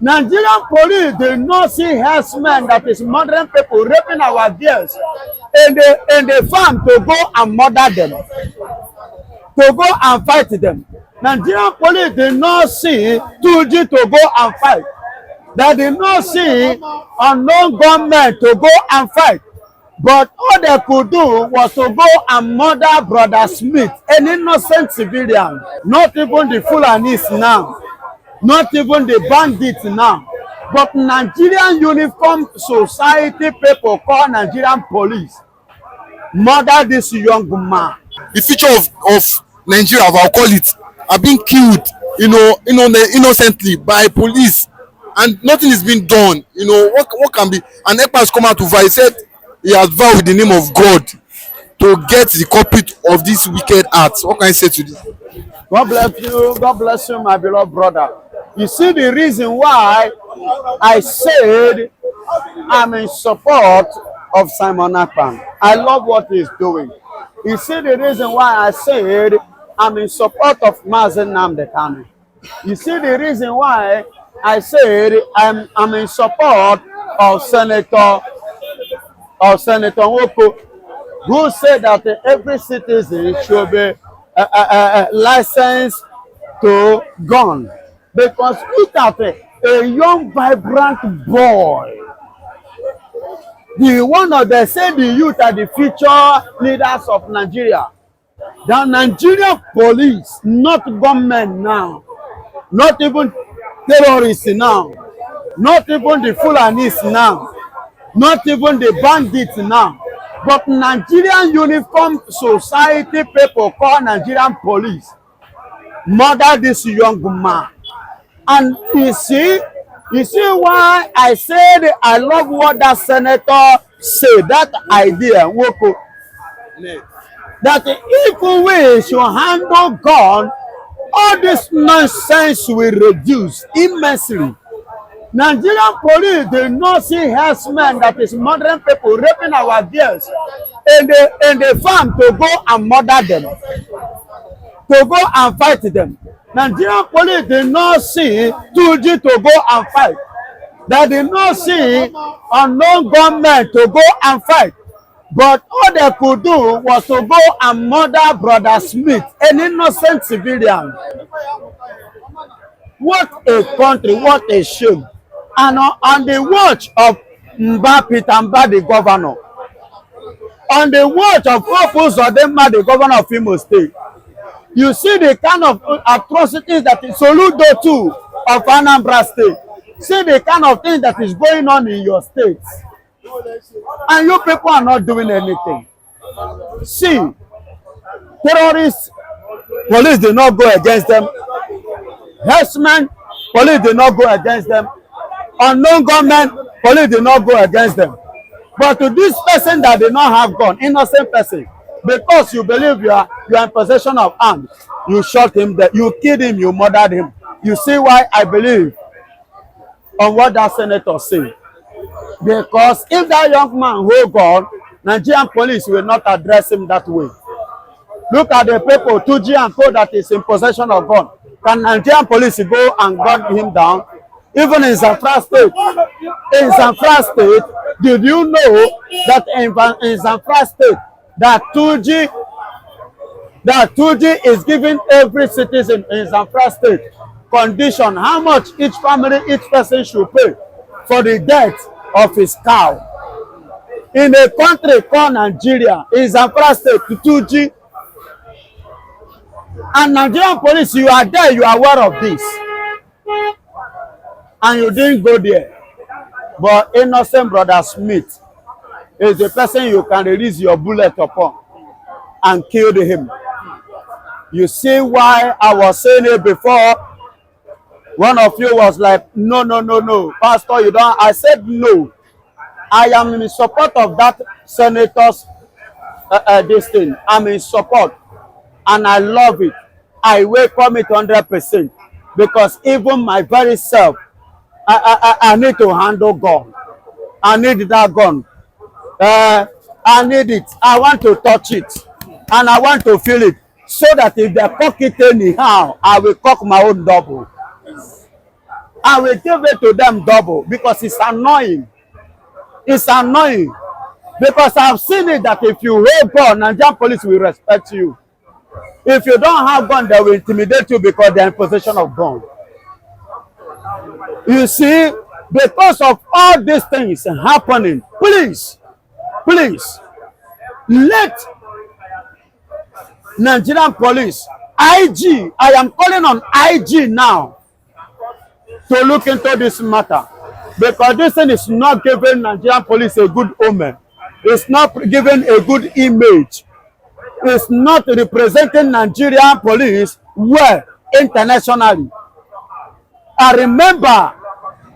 Nigerian police do not see herdsmen, that is murdering people, raping our girls in the farm to go and murder them, to go and fight them. Nigerian police do not see 2G to go and fight. They did not see unknown gunmen to go and fight. But all they could do was to go and murder Brother Smith, an innocent civilian. Not even the Fulanis now. Not even the bandits now. But Nigerian Uniform Society people called Nigerian police murder this young man. The future of Nigeria, I'll call it, are being killed, innocently by police, and nothing is being done. What can be? And Ekpa has come out to vow. He said he has vowed with the name of God to get the culprit of this wicked acts. What can I say to this? God bless you. God bless you, my beloved brother. You see the reason why I said I'm in support of Simon Ekpa. I love what he's doing. You see the reason why I said I'm in support of Mazen Namdekanu. You see the reason why I said I'm in support of Senator Woko, who said that every citizen should be licensed to gun. Because look at a young, vibrant boy. They say the youth are the future leaders of Nigeria. The Nigerian police, not government now, not even terrorists now, not even the Fulanis now, not even the bandits now, but Nigerian Uniform Society people called Nigerian police murder this young man. And you see why I said I love what that senator said, that idea, Woko, that if we should handle gun, all this nonsense will reduce immensely. Nigerian police do not see herdsmen, that is murdering people, raping our girls in the farm to go and murder them, to go and fight them. Nigerian police did not see 2G to go and fight. They did not see unknown gunmen to go and fight. But all they could do was to go and murder Brother Smith, an innocent civilian. What a country, what a shame. And on the watch of Peter Mba, the governor, on the watch of Opus Odemma, the governor of Imo State, you see the kind of atrocities that is Soludo too of Anambra State. See the kind of things that is going on in your states. And you people are not doing anything. See, terrorists, police did not go against them. Herdsmen, police did not go against them. Unknown gunmen, police did not go against them. But to this person that did not have gun, innocent person, because you believe you are in possession of arms, you shot him, you killed him, you murdered him. You see why I believe on what that senator said. Because if that young man hold gun, Nigerian police will not address him that way. Look at the people, 2G and co, that is in possession of gun. Can Nigerian police go and gun him down? Even in Zamfara State. In Zamfara State, did you know that in Zamfara State, that 2G is giving every citizen in Zamfara State condition how much each family, each person should pay for the death of his cow. In a country called Nigeria, in Zamfara State, 2G. And Nigerian police, you are there, you are aware of this. And you didn't go there. But innocent Brother Smith is the person you can release your bullet upon and kill him. You see why I was saying it before? One of you was like, no, Pastor, you don't. I said no. I am in support of that senator's this thing. I'm in support. And I love it. I welcome it 100%. Because even my very self, I need to handle gun. I need that gun. I need it. I want to touch it. And I want to feel it. So that if they cock it anyhow, I will cock my own double. I will give it to them double because it's annoying. It's annoying because I've seen it that if you hold gun, Nigerian police will respect you. If you don't have gun, they will intimidate you because they are in possession of gun. You see, because of all these things happening, please, let Nigerian police, IG, I am calling on IG now to look into this matter because this thing is not giving Nigerian police a good omen. It's not giving a good image. It's not representing Nigerian police well internationally. I remember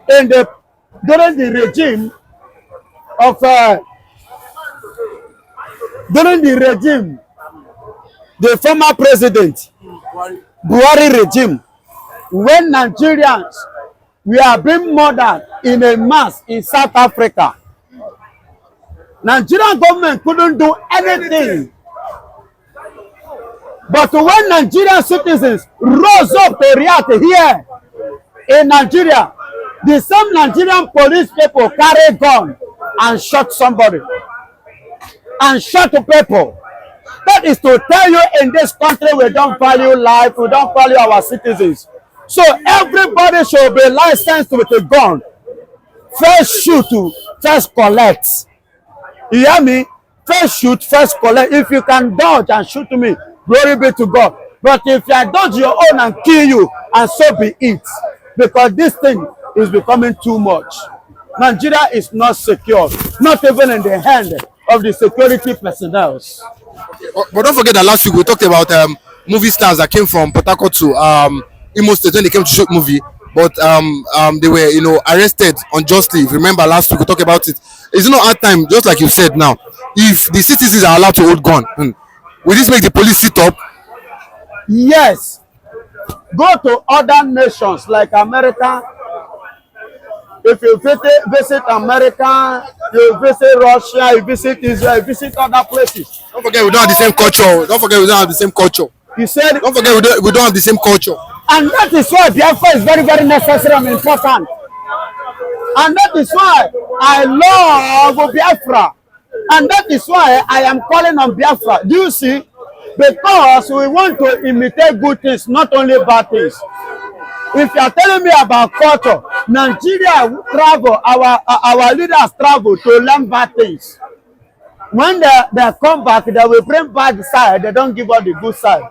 during the regime of the former president Buhari regime, when Nigerians were being murdered in a mass in South Africa, Nigerian government couldn't do anything. But when Nigerian citizens rose up to react here in Nigeria, the same Nigerian police people carry gun and shot somebody and shot people. That is to tell you in this country we don't value life, we don't value our citizens. So everybody should be licensed with a gun. First shoot, first collect. You hear me? First shoot, first collect. If you can dodge and shoot me, glory be to God. But if you dodge your own and kill you, and so be it. Because this thing is becoming too much. Nigeria is not secure, not even in the hand of the security personnel. But don't forget that last week we talked about movie stars that came from Port Harcourt to Imo State when they came to shoot movie, but they were arrested unjustly. If you remember last week we talked about it. It's not hard time, just like you said now. If the citizens are allowed to hold gun, will this make the police sit up? Yes. Go to other nations like America. If you visit America, you visit Russia, you visit Israel, you visit other places. Don't forget we don't have the same culture. Don't forget we don't have the same culture. You said. Don't forget we don't have the same culture. And that is why biafra is very, very necessary and important. And that is why I love biafra. And that is why I am calling on biafra. Do you see? Because we want to imitate good things, not only bad things. If you are telling me about culture, Nigeria travel, our leaders travel to learn bad things. When they come back, they will bring bad side, they don't give us the good side.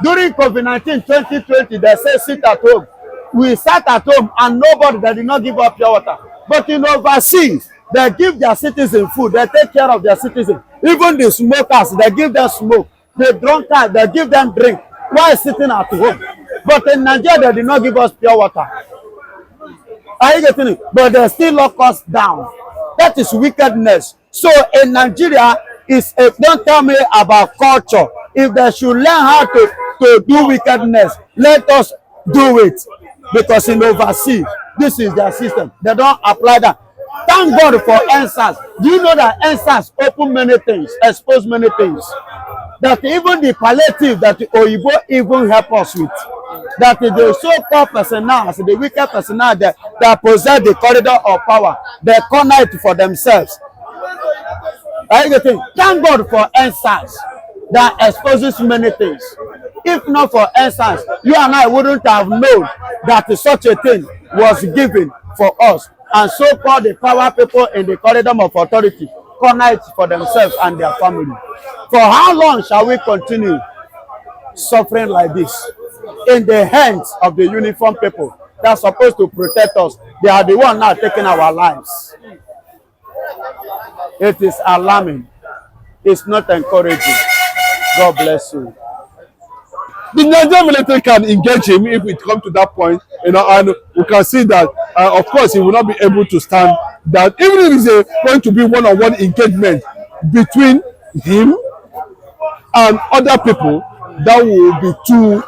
During COVID-19 2020, they say sit at home. We sat at home and nobody, they did not give up pure water. But in overseas, they give their citizens food, they take care of their citizens. Even the smokers, they give them smoke. The drunkards, they give them drink while sitting at home. But in Nigeria, they did not give us pure water. Are you getting it? But they still lock us down. That is wickedness. So in Nigeria, don't tell me about culture. If they should learn how to do wickedness, let us do it. Because in overseas, this is their system. They don't apply that. Thank God for answers. Do you know that answers open many things, expose many things? That even the palliative that the Oyibo even help us with, that the so-called personnel, the wicked personnel that possess the corridor of power, they corner it for themselves. Thank God for answers that exposes many things. If not for answers, you and I wouldn't have known that such a thing was given for us. And so-called the power people in the corridor of authority corner it for themselves and their family. For how long shall we continue suffering like this in the hands of the uniformed people that are supposed to protect us? They are the ones now taking our lives. It is alarming. It's not encouraging. God bless you. The Nigerian military can engage him if it comes to that point, and we can see that, of course, he will not be able to stand that. Even if it's going to be one-on-one engagement between him and other people, that will be too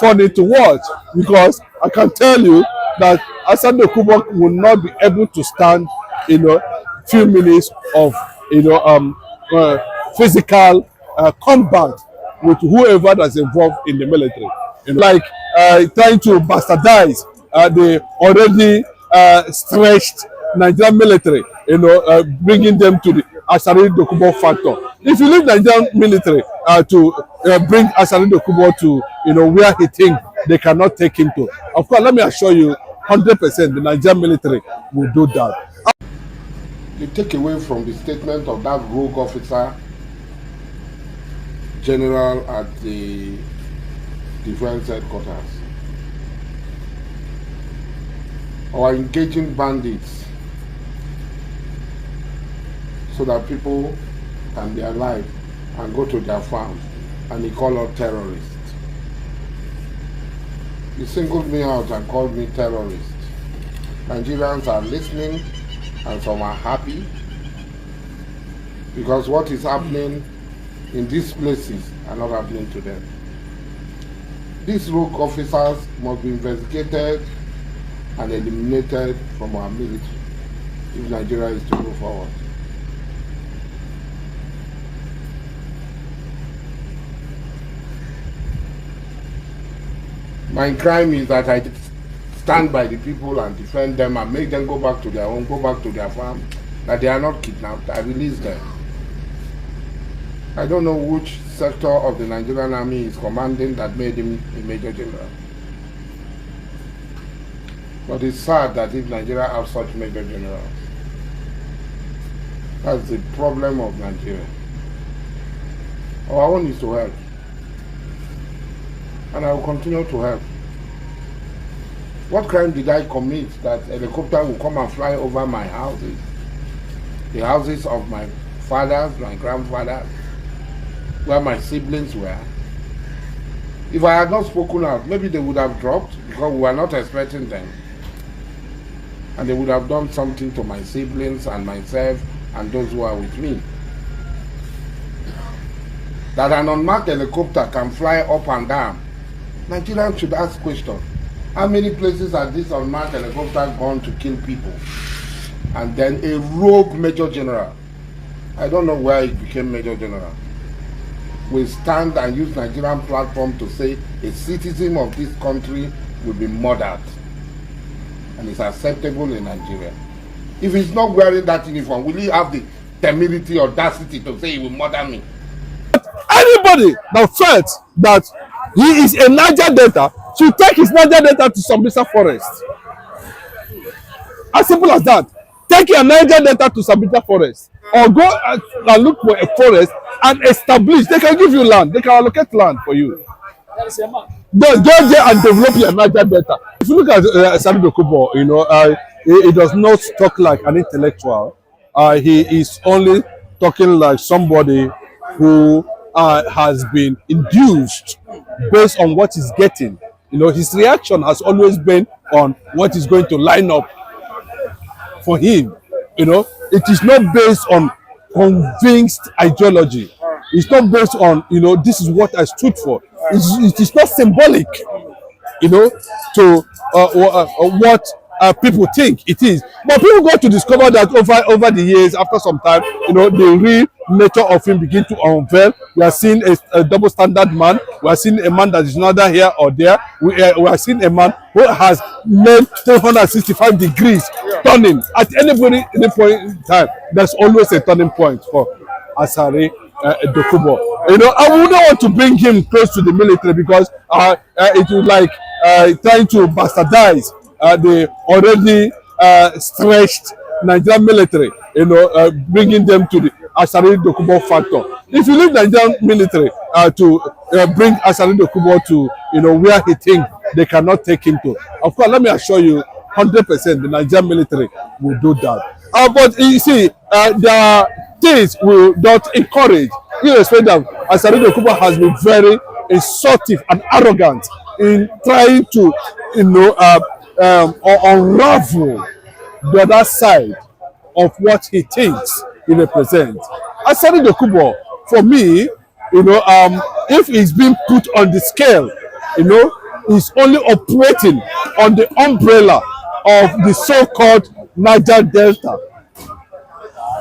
funny to watch, because I can tell you that Asante Kubok will not be able to stand, few minutes of, physical combat with whoever that's involved in the military. Like trying to bastardize the already stretched Nigerian military, bringing them to the Asari Dokubo factor. If you leave Nigerian military to bring Asari Dokubo to where he thinks they cannot take him to, of course, let me assure you, 100% the Nigerian military will do that. The takeaway from the statement of that rogue officer general at the defense headquarters: or engaging bandits so that people can be alive and go to their farms, and he called us terrorists. He singled me out and called me terrorist. Nigerians are listening and some are happy because what is happening in these places are not happening to them. These rogue officers must be investigated and eliminated from our military if Nigeria is to move forward. My crime is that I stand by the people and defend them and make them go back to their home, go back to their farm, that they are not kidnapped. I release them. I don't know which sector of the Nigerian army is commanding that made him a major general. But it's sad that if Nigeria has such major generals, that's the problem of Nigeria. Our own is to help. And I will continue to help. What crime did I commit that a helicopter will come and fly over my houses? The houses of my fathers, my grandfathers, where my siblings were. If I had not spoken out, maybe they would have dropped because we were not expecting them. And they would have done something to my siblings and myself and those who are with me. That an unmarked helicopter can fly up and down. Nigerians should ask questions. How many places have this unmarked helicopter gone to kill people? And then a rogue major general, I don't know where he became major general, will stand and use Nigerian platform to say a citizen of this country will be murdered. And it's acceptable in Nigeria. If he's not wearing that uniform, will he have the temerity or audacity to say he will murder me? Anybody that felt that he is a Niger Delta should take his Niger Delta to Sambisa Forest. As simple as that. Take your Niger Delta to Sambisa Forest, or go and look for a forest and establish. They can give you land. They can allocate land for you. Go there and develop your Niger Delta. If you look at Salido Kubo, he does not talk like an intellectual. He is only talking like somebody who has been induced based on what he's getting. His reaction has always been on what is going to line up for him. It is not based on convinced ideology. It's not based on, this is what I stood for. It is not symbolic, to what people think it is. But people got to discover that over the years, after some time, the real nature of him begin to unveil. We are seeing a double standard man. We are seeing a man that is neither here or there. We are seeing a man who has made 365 degrees turning. At any point in time, there's always a turning point for Asari Dokubo. I wouldn't want to bring him close to the military because it would like trying to bastardize the already stretched Nigerian military, bringing them to the Asari Dokubo factor. If you leave Nigerian military to bring Asari Dokubo to where he thinks they cannot take him to, of course, let me assure you, 100% the Nigerian military will do that. But you see, there are things we don't encourage. Irrespective of Asari Dokubo has been very insultive and arrogant in trying to, unravel the other side of what he thinks he represents. Asari Dokubo, for me, if he's being put on the scale, he's only operating on the umbrella of the so-called Niger Delta,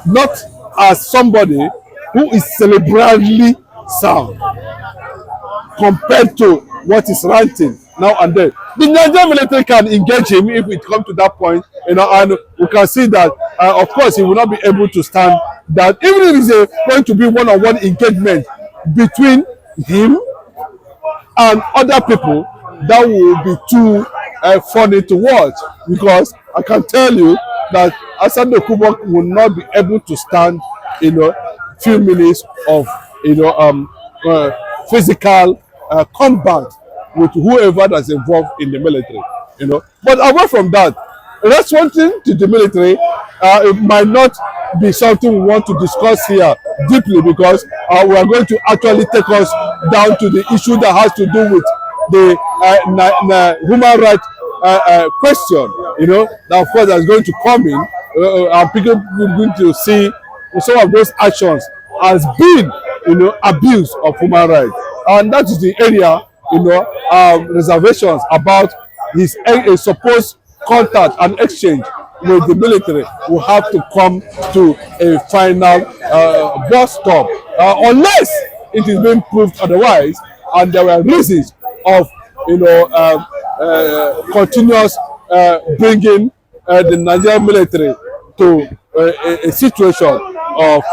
not as somebody who is cerebrally sound compared to what is ranting now and then. The Nigerian military can engage him if it comes to that point, and we can see that, of course, he will not be able to stand that, even if it's going to be one-on-one engagement between him and other people, that will be too funny to watch, because I can tell you that Asante Kubo will not be able to stand, few minutes of, physical combat with whoever that's involved in the military, But away from that, responding to the military, it might not be something we want to discuss here deeply, because we are going to actually take us down to the issue that has to do with the human rights question, that of course is going to come in, and people are going to see some of those actions as being, abuse of human rights, and that is the area, reservations about his supposed contact and exchange with the military will have to come to a final bus stop, unless it is being proved otherwise, and there were reasons of, continuous bringing the Nigerian military to a situation of,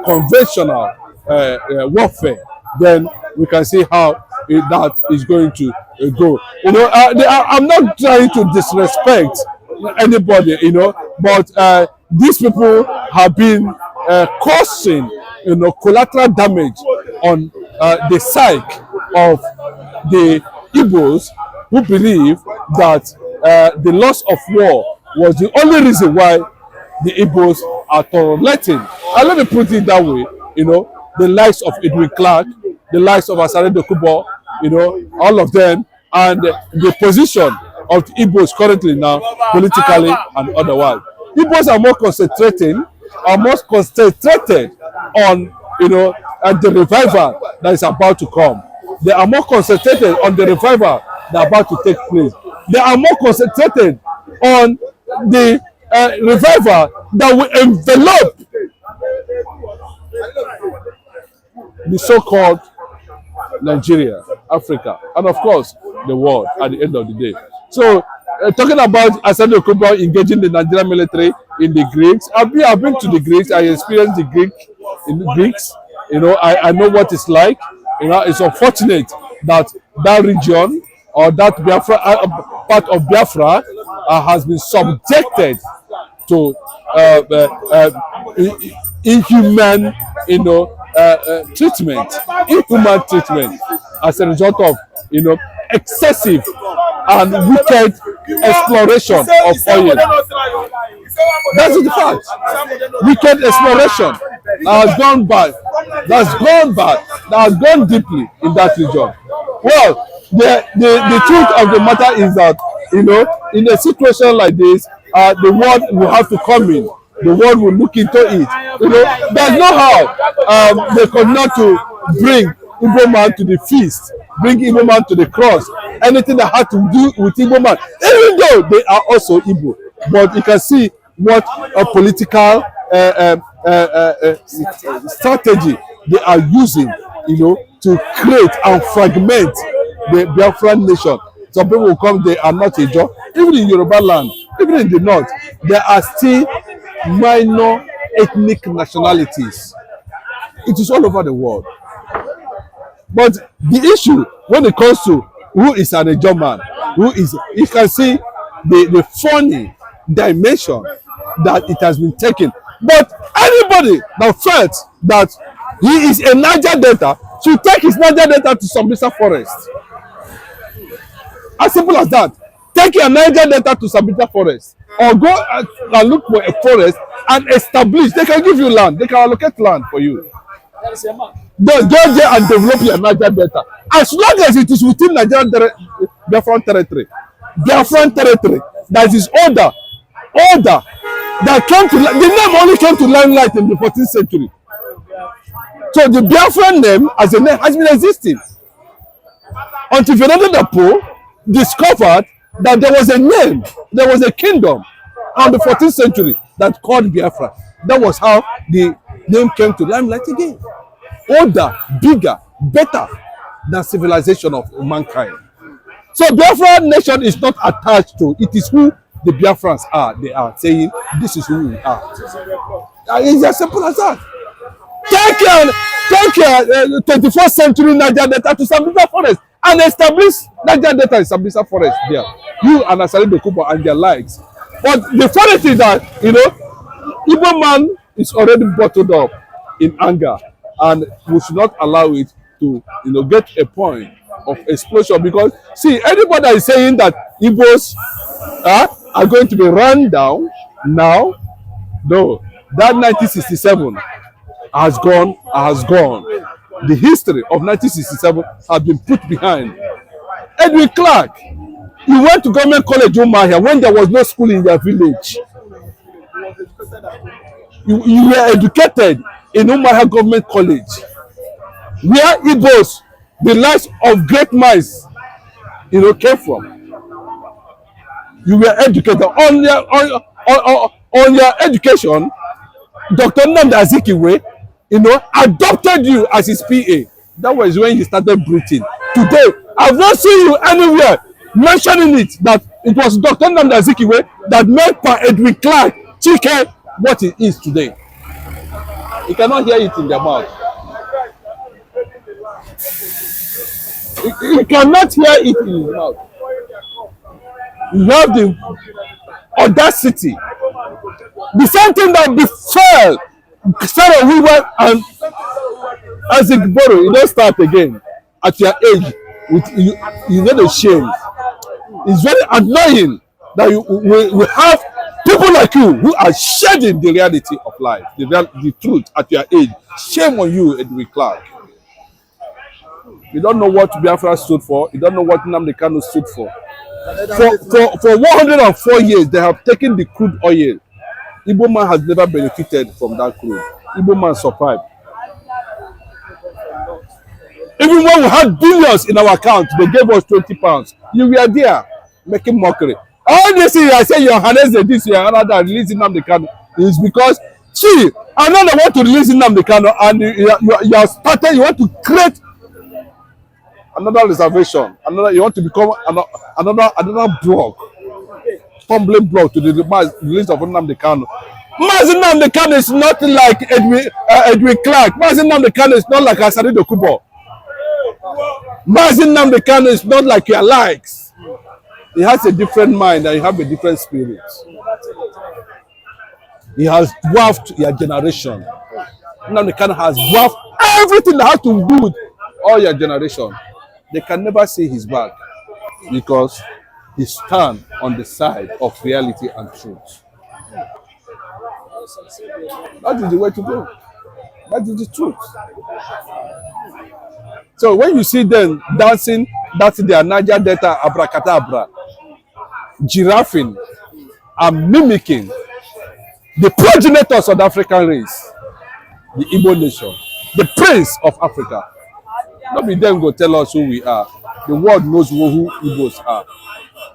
conventional warfare. Then we can see how that is going to go. I'm not trying to disrespect anybody, but these people have been causing, collateral damage on the psyche of the Igbos, who believe that the loss of war was the only reason why the Igbos are tolerating. And let me put it that way, the likes of Edwin Clark, the likes of Asare Kubo, all of them, and the position of the Igbos currently now, politically and otherwise. Igbos are more concentrated on, the revival that is about to come. They are more concentrated on the revival that is about to take place. They are more concentrated on the revival that will envelop the so-called Nigeria, Africa, and of course the world at the end of the day. So, talking about Asante Kubo engaging the Nigerian military in the Greeks, I've been to the Greeks. I experienced the Greeks. I know what it's like. It's unfortunate that region, or that Biafra part of Biafra has been subjected to inhuman, inhuman treatment as a result of, excessive and wicked exploration of oil. That's the fact. Wicked exploration that has gone bad. That has gone deeply in that region. Well, the truth of the matter is that, in a situation like this, the world will have to come in. The world will look into it. There's no how they could not to bring Igbo man to the feast, bring Igbo man to the cross, anything that had to do with Igbo man, even though they are also Igbo. But you can see what a political strategy they are using, to create and fragment the Biafran nation. Some people will come, they are not a job. Even in Yoruba land, even in the north, there are still minor ethnic nationalities. It is all over the world. But the issue when it comes to who is an German, you can see the funny dimension that it has been taken. But anybody that felt that he is a Niger Delta should take his Niger Delta to Sambisa Forest. As simple as that. Take your Niger Delta to Sambisa Forest, or go and look for a forest and establish. They can give you land. They can allocate land for you. Go there and develop your Niger Delta. As long as it is within Nigerian Biafran territory, that is order, that came to the name only came to limelight in the 14th century. So the Biafran name as a name has been existing until Fernando Dapo discovered that there was a name, there was a kingdom in the 14th century that called Biafra. That was how the name came to limelight again. Older, bigger, better than civilization of mankind. So Biafra nation is not attached to, it is who the Biafrans are. They are saying, this is who we are. It's as simple as that. Take your 21st century Niger Delta to Sambisa Forest and establish Niger Delta and Sambisa Forest there. You and Asari Dokubo and their likes. But the funny thing is that, you know, Igbo man is already bottled up in anger, and we should not allow it to, you know, get a point of explosion. Because see, anybody that is saying that Igbos are going to be run down now, no, that 1967 has gone, has gone. The history of 1967 has been put behind. Edwin Clark, he went to government college Umahia when there was no school in their village. You were educated in Umahia government college, where Igbos, the lives of great minds, you know, came from. You were educated on your education. Dr. Nnamdi Azikiwe, you know, adopted you as his PA. That was when he started breathing. Today, I've not seen you anywhere mentioning it, that it was Dr. Nnamdi Azikiwe that made Edwin Clark Chike what he is today. You cannot hear it in their mouth. You cannot hear it in his mouth. You have the audacity. The same thing that befell Sarah Weaver and Isaac Boro, you don't start again at your age. You get ashamed. It's very annoying that we have people like you who are shedding the reality of life, the truth at your age. Shame on you, Edwin Clark. You don't know what Biafra stood for. You don't know what Nnamdi Kanu stood for. For 104 years, they have taken the crude oil. Igbo man has never benefited from that crude. Igbo man survived. Even when we had billions in our account, they gave us 20 pounds. You were there making mockery. All this year, I say your harness this year, another releasing Nnamdi Kanu is because, see, another want to release Nnamdi Kanu, and you have started, you want to create another reservation, you want to become another block, tumbling block to the release of Nnamdi Kanu. Mazi Nnamdi Kanu is not like Edwin Clark. Mazi Nnamdi Kanu is not like Asari Dokubo. Mazi Nnamdi Kanu is not like your likes. He has a different mind and you have a different spirit. He has dwarfed your generation. Nnamdi Kanu has dwarfed everything that has to do with all your generation. They can never see his back because he stands on the side of reality and truth. That is the way to go. That is the truth. So when you see them dancing, that's their Niger Delta abracadabra, giraffing and mimicking the progenitors of the African race, the Igbo nation, the prince of Africa. Not be them go tell us who we are. The world knows who Igbos are.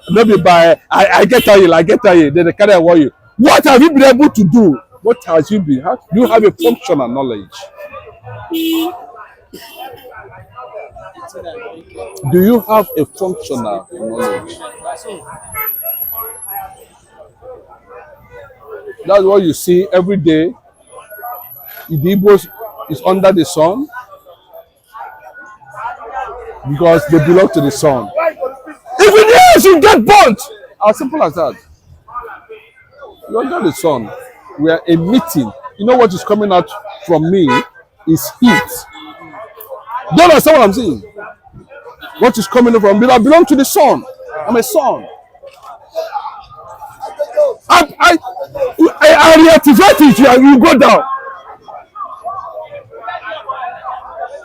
Not be by I get tired, then they carry away you. What have you been able to do? What has you been? Do you have a functional knowledge? Do you have a functional knowledge? That's what you see every day. The Igbos is under the sun because they belong to the sun. Even yes, you get burnt. As simple as that. You're under the sun. We are emitting. You know what is coming out from me is heat. Do you understand what I'm saying? What is coming from me? I belong to the sun. I'm a son. I reactivate it. You go down.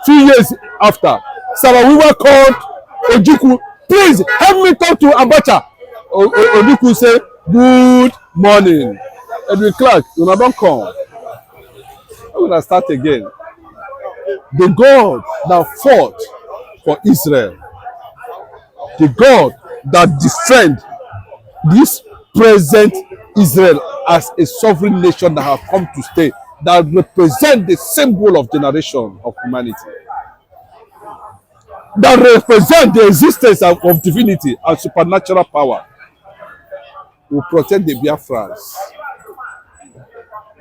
2 years after, Sarah Weaver called Ojukwu. Please help me talk to Abacha. Ojukwu say, good morning. Edwin Clark, you know, don't come. I'm going to start again. The God that fought for Israel, the God that defends this present Israel as a sovereign nation that have come to stay, that represent the symbol of generation of humanity. that represent the existence of divinity and supernatural power will protect the Biafrans.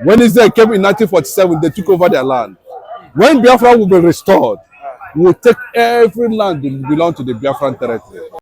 When Israel came in 1947, they took over their land. When Biafra will be restored, we will take every land that belongs to the Biafran territory.